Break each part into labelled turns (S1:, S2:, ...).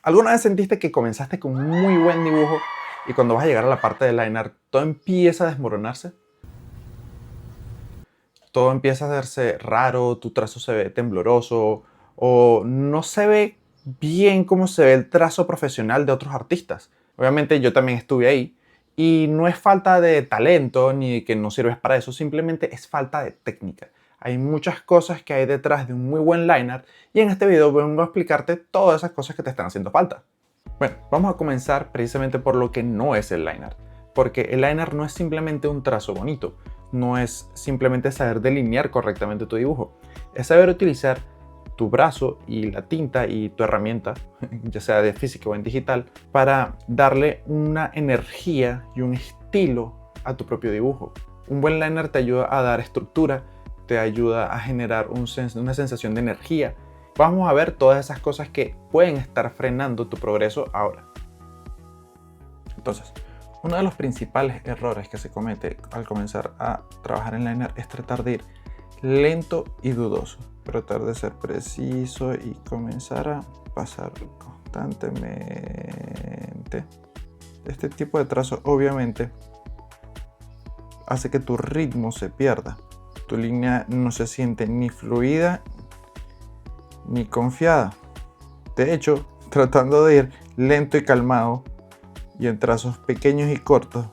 S1: ¿Alguna vez sentiste que comenzaste con un muy buen dibujo y cuando vas a llegar a la parte del line art todo empieza a desmoronarse? Todo empieza a hacerse raro, tu trazo se ve tembloroso o no se ve bien como se ve el trazo profesional de otros artistas. Obviamente yo también estuve ahí y no es falta de talento ni que no sirves para eso, simplemente es falta de técnica. Hay muchas cosas que hay detrás de un muy buen line art y en este video vengo a explicarte todas esas cosas que te están haciendo falta. Bueno, vamos a comenzar precisamente por lo que no es el line art, porque el line art no es simplemente un trazo bonito, no es simplemente saber delinear correctamente tu dibujo, es saber utilizar tu brazo y la tinta y tu herramienta, ya sea de física o en digital, para darle una energía y un estilo a tu propio dibujo. Un buen line art te ayuda a dar estructura, te ayuda a generar una sensación de energía. Vamos a ver todas esas cosas que pueden estar frenando tu progreso ahora. Entonces, uno de los principales errores que se comete al comenzar a trabajar en line art es tratar de ir lento y dudoso. Tratar de ser preciso y comenzar a pasar constantemente. Este tipo de trazo obviamente hace que tu ritmo se pierda. Tu línea no se siente ni fluida ni confiada. De hecho, tratando de ir lento y calmado y en trazos pequeños y cortos,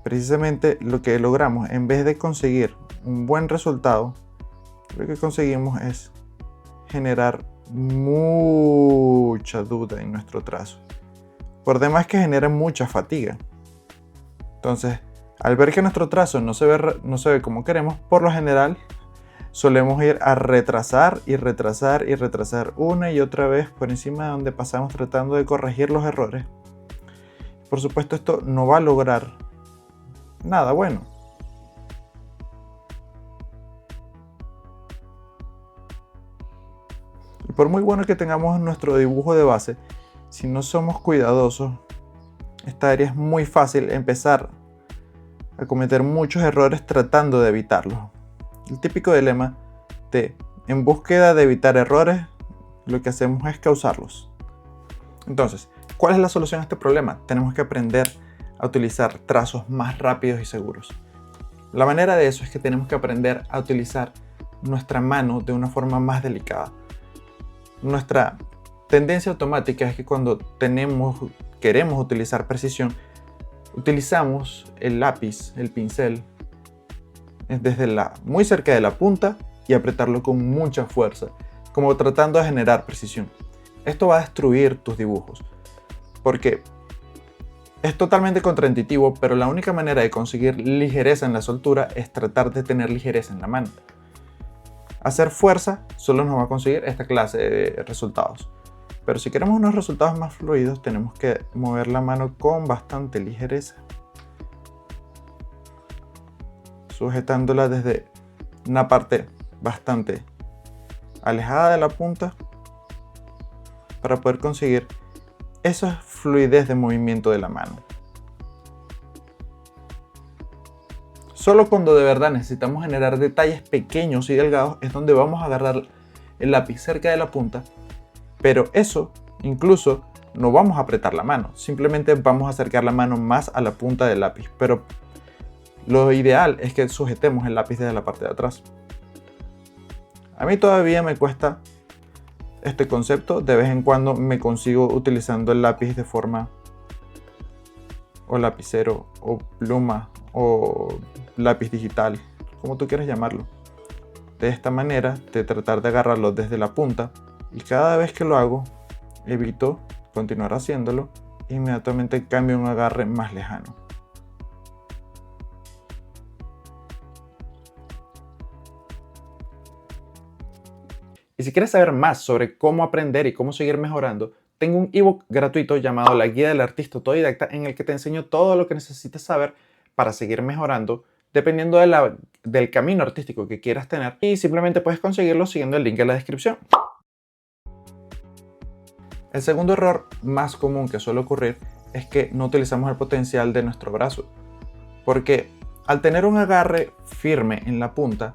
S1: precisamente lo que logramos, en vez de conseguir un buen resultado, lo que conseguimos es generar mucha duda en nuestro trazo. Por demás que genera mucha fatiga. Entonces, al ver que nuestro trazo no se ve como queremos, por lo general solemos ir a retrasar y retrasar y retrasar una y otra vez por encima de donde pasamos tratando de corregir los errores. Por supuesto, esto no va a lograr nada bueno. Y por muy bueno que tengamos nuestro dibujo de base, si no somos cuidadosos, esta área es muy fácil empezar a cometer muchos errores tratando de evitarlos. El típico dilema de en búsqueda de evitar errores, lo que hacemos es causarlos. Entonces, ¿cuál es la solución a este problema? Tenemos que aprender a utilizar trazos más rápidos y seguros. La manera de eso es que tenemos que aprender a utilizar nuestra mano de una forma más delicada. Nuestra tendencia automática es que cuando queremos utilizar precisión, utilizamos el lápiz, el pincel, desde muy cerca de la punta y apretarlo con mucha fuerza, como tratando de generar precisión. Esto va a destruir tus dibujos, porque es totalmente contraintuitivo, pero la única manera de conseguir ligereza en la soltura es tratar de tener ligereza en la mano. Hacer fuerza solo nos va a conseguir esta clase de resultados. Pero si queremos unos resultados más fluidos, tenemos que mover la mano con bastante ligereza, sujetándola desde una parte bastante alejada de la punta para poder conseguir esa fluidez de movimiento de la mano. Solo cuando de verdad necesitamos generar detalles pequeños y delgados es donde vamos a agarrar el lápiz cerca de la punta, pero eso incluso no vamos a apretar la mano, simplemente vamos a acercar la mano más a la punta del lápiz, pero lo ideal es que sujetemos el lápiz desde la parte de atrás. A mí todavía me cuesta este concepto, de vez en cuando me consigo utilizando el lápiz de forma o lapicero o pluma o lápiz digital, como tú quieras llamarlo. De esta manera, de tratar de agarrarlo desde la punta, y cada vez que lo hago, evito continuar haciéndolo, inmediatamente cambio a un agarre más lejano. Y si quieres saber más sobre cómo aprender y cómo seguir mejorando, tengo un ebook gratuito llamado La Guía del Artista Autodidacta en el que te enseño todo lo que necesitas saber para seguir mejorando dependiendo del camino artístico que quieras tener, y simplemente puedes conseguirlo siguiendo el link en la descripción. El segundo error más común que suele ocurrir es que no utilizamos el potencial de nuestro brazo, porque al tener un agarre firme en la punta,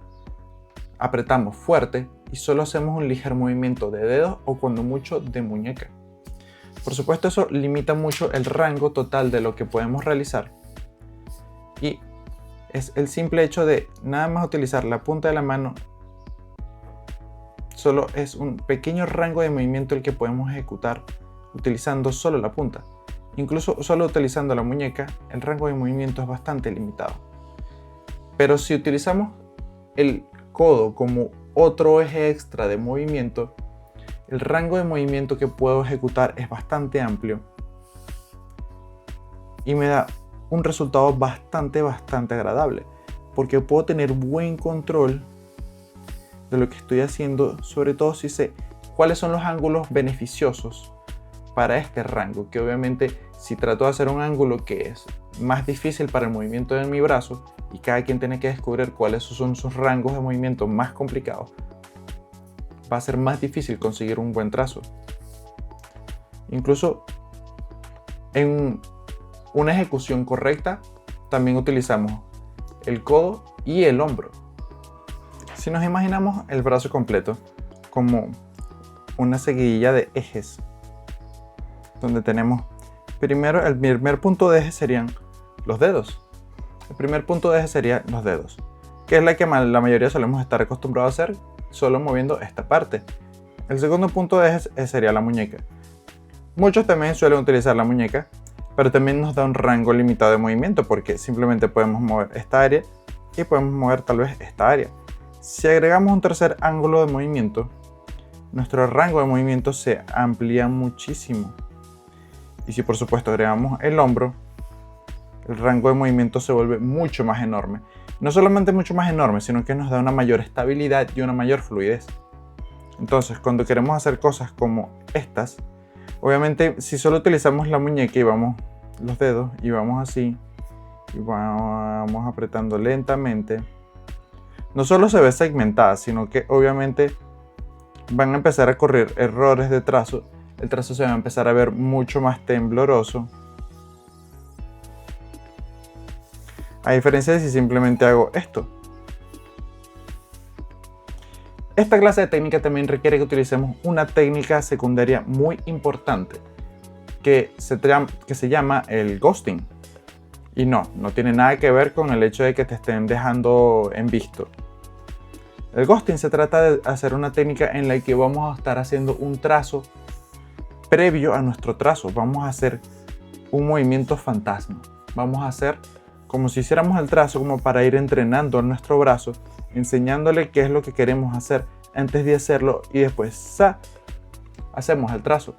S1: apretamos fuerte y solo hacemos un ligero movimiento de dedos o cuando mucho de muñeca. Por supuesto, eso limita mucho el rango total de lo que podemos realizar, y es el simple hecho de nada más utilizar la punta de la mano. Solo es un pequeño rango de movimiento el que podemos ejecutar utilizando solo la punta. Incluso solo utilizando la muñeca, el rango de movimiento es bastante limitado. Pero si utilizamos el codo como otro eje extra de movimiento, el rango de movimiento que puedo ejecutar es bastante amplio y me da un resultado bastante agradable, porque puedo tener buen control de lo que estoy haciendo, sobre todo si sé cuáles son los ángulos beneficiosos para este rango, que obviamente si trato de hacer un ángulo que es más difícil para el movimiento de mi brazo y cada quien tiene que descubrir cuáles son sus rangos de movimiento más complicados, va a ser más difícil conseguir un buen trazo. Incluso en una ejecución correcta también utilizamos el codo y el hombro. Si nos imaginamos el brazo completo como una seguidilla de ejes, donde tenemos primero, el primer punto de eje serían los dedos. El primer punto de eje sería los dedos, que es la que la mayoría solemos estar acostumbrados a hacer, solo moviendo esta parte. El segundo punto de eje sería la muñeca. Muchos también suelen utilizar la muñeca, pero también nos da un rango limitado de movimiento, porque simplemente podemos mover esta área y podemos mover tal vez esta área. Si agregamos un tercer ángulo de movimiento, nuestro rango de movimiento se amplía muchísimo. Y si por supuesto agregamos el hombro, el rango de movimiento se vuelve mucho más enorme. No solamente mucho más enorme, sino que nos da una mayor estabilidad y una mayor fluidez. Entonces, cuando queremos hacer cosas como estas, obviamente si solo utilizamos la muñeca y vamos los dedos y vamos así y vamos apretando lentamente, no solo se ve segmentada, sino que obviamente van a empezar a ocurrir errores de trazo. El trazo se va a empezar a ver mucho más tembloroso, a diferencia de si simplemente hago esto. Esta clase de técnica también requiere que utilicemos una técnica secundaria muy importante que se llama el ghosting. Y no tiene nada que ver con el hecho de que te estén dejando en visto. El ghosting se trata de hacer una técnica en la que vamos a estar haciendo un trazo previo a nuestro trazo. Vamos a hacer un movimiento fantasma. Vamos a hacer como si hiciéramos el trazo, como para ir entrenando a nuestro brazo, enseñándole qué es lo que queremos hacer antes de hacerlo, y después hacemos el trazo.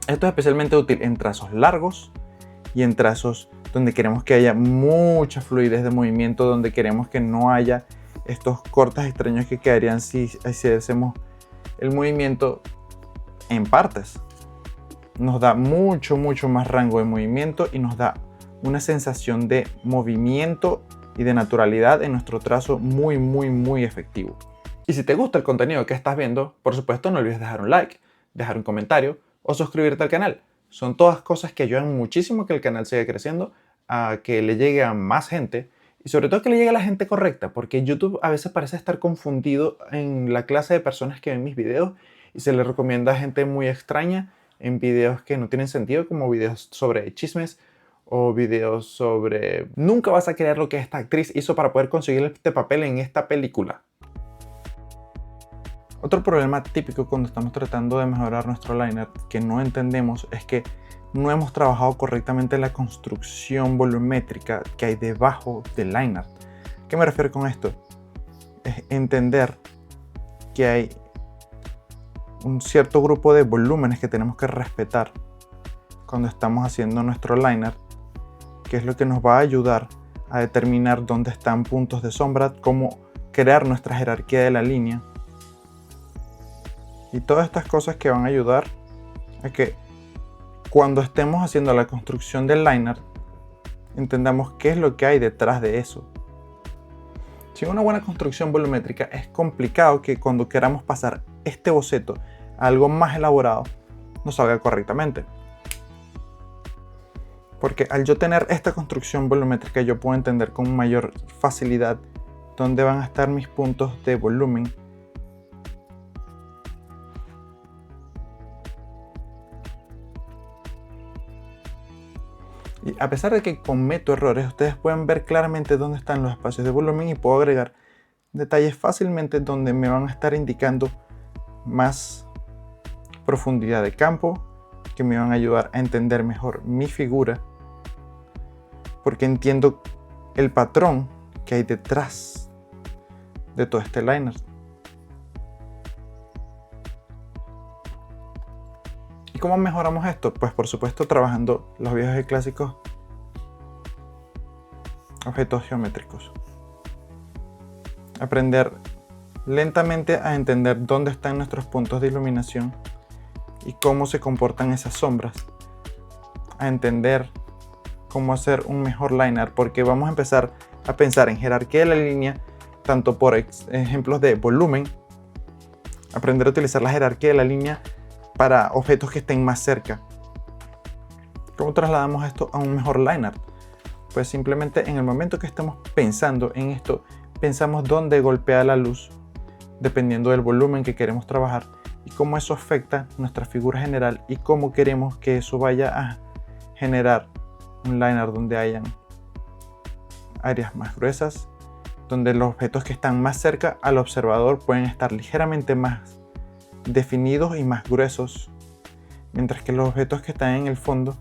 S1: Esto es especialmente útil en trazos largos y en trazos donde queremos que haya mucha fluidez de movimiento, donde queremos que no haya estos cortes extraños que quedarían si hacemos el movimiento en partes. Nos da mucho más rango de movimiento y nos da una sensación de movimiento y de naturalidad en nuestro trazo muy efectivo. Y si te gusta el contenido que estás viendo, por supuesto no olvides dejar un like, dejar un comentario o suscribirte al canal. Son todas cosas que ayudan muchísimo a que el canal siga creciendo, a que le llegue a más gente y sobre todo que le llegue a la gente correcta, porque YouTube a veces parece estar confundido en la clase de personas que ven mis videos y se le recomienda a gente muy extraña en videos que no tienen sentido, como videos sobre chismes o videos sobre nunca vas a creer lo que esta actriz hizo para poder conseguir este papel en esta película. Otro problema típico cuando estamos tratando de mejorar nuestro liner que no entendemos es que no hemos trabajado correctamente la construcción volumétrica que hay debajo del liner. ¿Qué me refiero con esto? Es entender que hay un cierto grupo de volúmenes que tenemos que respetar cuando estamos haciendo nuestro liner, que es lo que nos va a ayudar a determinar dónde están puntos de sombra, cómo crear nuestra jerarquía de la línea y todas estas cosas que van a ayudar a que cuando estemos haciendo la construcción del liner entendamos qué es lo que hay detrás de eso. Sin una buena construcción volumétrica es complicado que cuando queramos pasar este boceto a algo más elaborado nos salga correctamente. Porque al yo tener esta construcción volumétrica yo puedo entender con mayor facilidad dónde van a estar mis puntos de volumen. Y a pesar de que cometo errores, ustedes pueden ver claramente dónde están los espacios de volumen y puedo agregar detalles fácilmente donde me van a estar indicando más profundidad de campo, que me van a ayudar a entender mejor mi figura, porque entiendo el patrón que hay detrás de todo este liner. ¿Y cómo mejoramos esto? Pues por supuesto trabajando los viejos y clásicos objetos geométricos. Aprender lentamente a entender dónde están nuestros puntos de iluminación y cómo se comportan esas sombras. A entender cómo hacer un mejor liner, porque vamos a empezar a pensar en jerarquía de la línea, tanto por ejemplos de volumen, aprender a utilizar la jerarquía de la línea para objetos que estén más cerca. ¿Cómo trasladamos esto a un mejor liner? Pues simplemente en el momento que estemos pensando en esto, pensamos dónde golpea la luz, dependiendo del volumen que queremos trabajar y cómo eso afecta nuestra figura general y cómo queremos que eso vaya a generar un liner donde hayan áreas más gruesas, donde los objetos que están más cerca al observador pueden estar ligeramente más definidos y más gruesos, mientras que los objetos que están en el fondo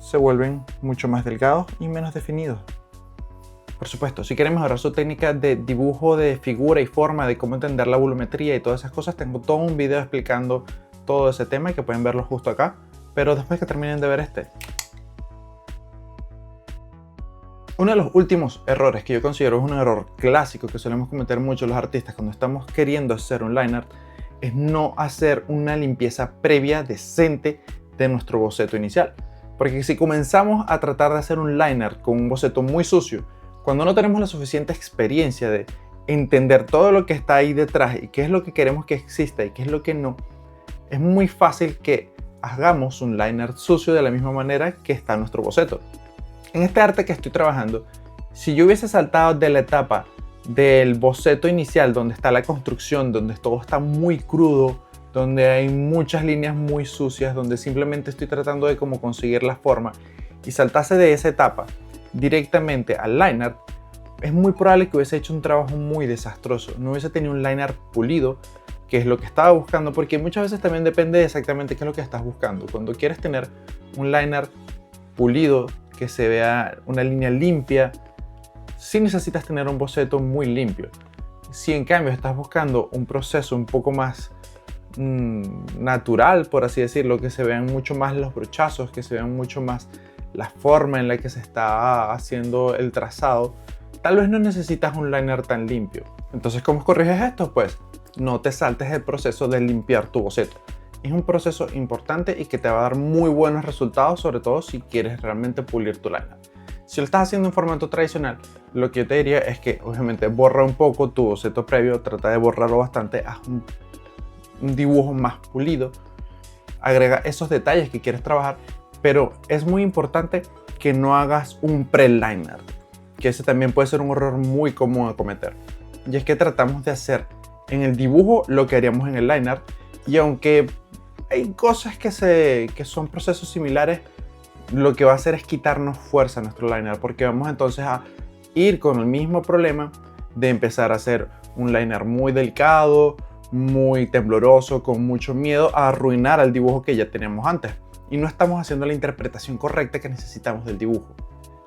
S1: se vuelven mucho más delgados y menos definidos. Por supuesto, si quieren mejorar su técnica de dibujo de figura y forma, de cómo entender la volumetría y todas esas cosas, tengo todo un video explicando todo ese tema y que pueden verlo justo acá, pero después que terminen de ver este. Uno de los últimos errores que yo considero es un error clásico que solemos cometer muchos los artistas cuando estamos queriendo hacer un line art, es no hacer una limpieza previa decente de nuestro boceto inicial. Porque si comenzamos a tratar de hacer un line art con un boceto muy sucio, cuando no tenemos la suficiente experiencia de entender todo lo que está ahí detrás y qué es lo que queremos que exista y qué es lo que no, es muy fácil que hagamos un line art sucio de la misma manera que está nuestro boceto. En este arte que estoy trabajando, si yo hubiese saltado de la etapa del boceto inicial, donde está la construcción, donde todo está muy crudo, donde hay muchas líneas muy sucias, donde simplemente estoy tratando de cómo conseguir la forma, y saltase de esa etapa directamente al line art, es muy probable que hubiese hecho un trabajo muy desastroso, no hubiese tenido un line art pulido, que es lo que estaba buscando, porque muchas veces también depende de exactamente qué es lo que estás buscando. Cuando quieres tener un line art pulido, que se vea una línea limpia, sí necesitas tener un boceto muy limpio. Si en cambio estás buscando un proceso un poco más natural, por así decirlo, que se vean mucho más los brochazos, que se vean mucho más la forma en la que se está haciendo el trazado, tal vez no necesitas un liner tan limpio. Entonces, ¿cómo corriges esto? Pues no te saltes el proceso de limpiar tu boceto. Es un proceso importante y que te va a dar muy buenos resultados, sobre todo si quieres realmente pulir tu liner. Si lo estás haciendo en formato tradicional, lo que yo te diría es que obviamente borra un poco tu boceto previo, trata de borrarlo bastante, haz un dibujo más pulido, agrega esos detalles que quieres trabajar, pero es muy importante que no hagas un pre-liner, que ese también puede ser un error muy común a cometer. Y es que tratamos de hacer en el dibujo lo que haríamos en el liner, y aunque hay cosas que son procesos similares, lo que va a hacer es quitarnos fuerza a nuestro liner, porque vamos entonces a ir con el mismo problema de empezar a hacer un liner muy delicado, muy tembloroso, con mucho miedo a arruinar el dibujo que ya teníamos antes. Y no estamos haciendo la interpretación correcta que necesitamos del dibujo.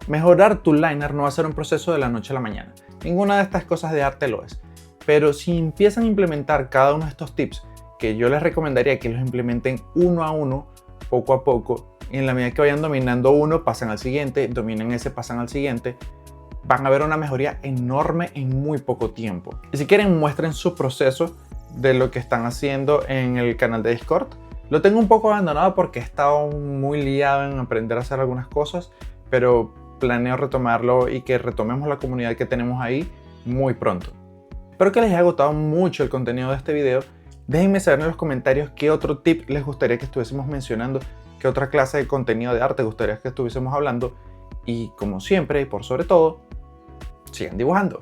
S1: Mejorar tu liner no va a ser un proceso de la noche a la mañana. Ninguna de estas cosas de arte lo es. Pero si empiezan a implementar cada uno de estos tips, que yo les recomendaría que los implementen uno a uno, poco a poco, y en la medida que vayan dominando uno, pasan al siguiente, dominan ese, pasan al siguiente, van a ver una mejoría enorme en muy poco tiempo. Y si quieren, muestren su proceso de lo que están haciendo en el canal de Discord. Lo tengo un poco abandonado porque he estado muy liado en aprender a hacer algunas cosas, pero planeo retomarlo y que retomemos la comunidad que tenemos ahí muy pronto. Espero que les haya gustado mucho el contenido de este video. Déjenme saber en los comentarios qué otro tip les gustaría que estuviésemos mencionando, qué otra clase de contenido de arte gustaría que estuviésemos hablando. Y como siempre, y por sobre todo, sigan dibujando.